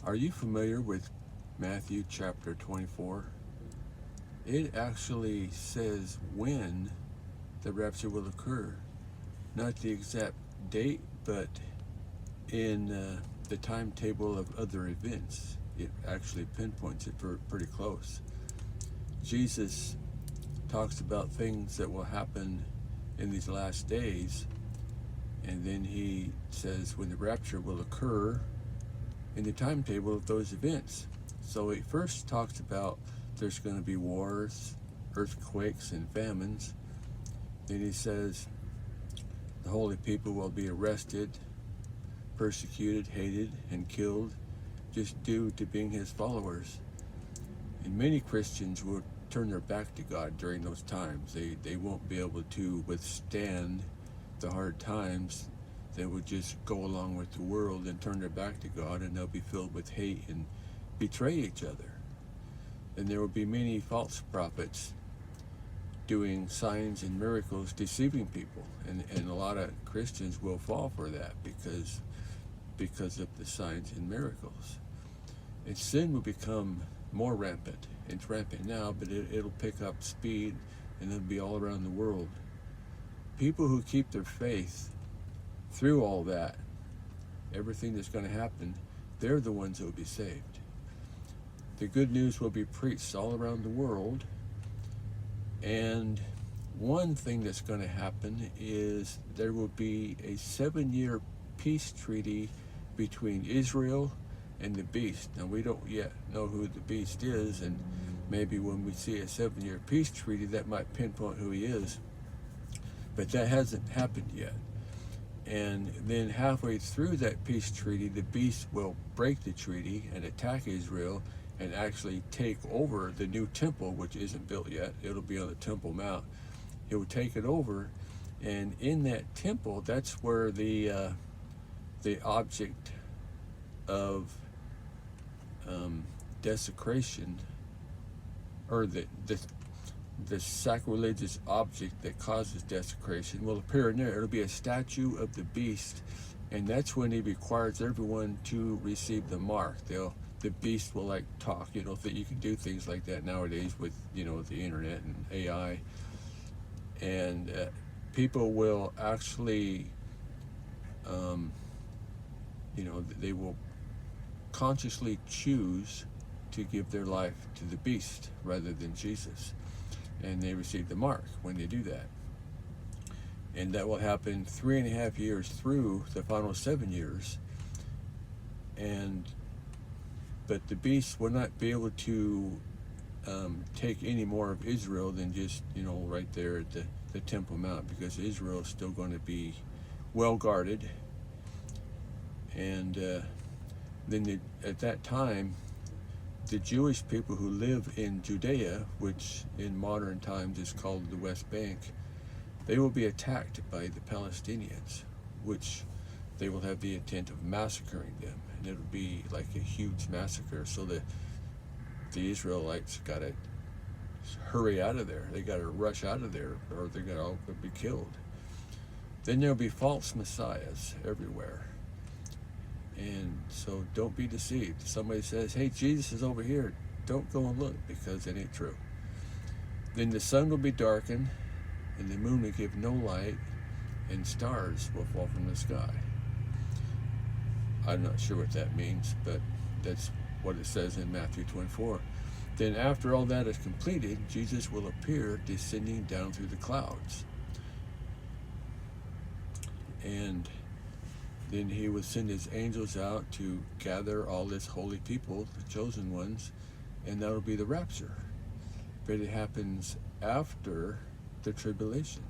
Are you familiar with Matthew chapter 24? It actually says when the rapture will occur. Not the exact date, but in the timetable of other events. It actually pinpoints it pretty close. Jesus talks about things that will happen in these last days, and then he says when the rapture will occur in the timetable of those events. So he first talks about there's going to be wars, earthquakes, and famines. Then he says the holy people will be arrested, persecuted, hated, and killed just due to being his followers. And many Christians will turn their back to God during those times. They won't be able to withstand the hard times. They would just go along with the world and turn their back to God, and they'll be filled with hate and betray each other. And there will be many false prophets doing signs and miracles, deceiving people. And a lot of Christians will fall for that because of the signs and miracles. And sin will become more rampant. It's rampant now, but it'll pick up speed, and it'll be all around the world. People who keep their faith through all that, everything that's going to happen, they're the ones that will be saved. The good news will be preached all around the world. And one thing that's going to happen is there will be a 7-year peace treaty between Israel and the beast. Now, we don't yet know who the beast is, and maybe when we see a 7-year peace treaty, that might pinpoint who he is. But that hasn't happened yet. And then halfway through that peace treaty, the beast will break the treaty and attack Israel and actually take over the new temple, which isn't built yet. It'll be on the Temple Mount. He will take it over, and in that temple, that's where the object of desecration, or the sacrilegious object that causes desecration, will appear in there. It'll be a statue of the beast, and that's when he requires everyone to receive the mark. The beast will talk, that you can do things like that nowadays with the internet and AI, and people will actually they will consciously choose to give their life to the beast rather than Jesus, and they receive the mark when they do that. And that will happen 3.5 years through the final 7 years. But the beast will not be able to take any more of Israel than just right there at the Temple Mount, because Israel is still going to be well guarded. And then at that time, the Jewish people who live in Judea, which in modern times is called the West Bank, they will be attacked by the Palestinians, which they will have the intent of massacring them. And it'll be like a huge massacre. So the Israelites got to hurry out of there. They got to rush out of there, or they're going to all be killed. Then there'll be false messiahs everywhere. And so don't be deceived. If somebody says, hey, Jesus is over here, don't go and look, because it ain't true. Then the sun will be darkened, and the moon will give no light, and stars will fall from the sky. I'm not sure what that means, but that's what it says in Matthew 24. Then after all that is completed, Jesus will appear descending down through the clouds. And then he will send his angels out to gather all his holy people, the chosen ones, and that'll be the rapture. But it happens after the tribulation.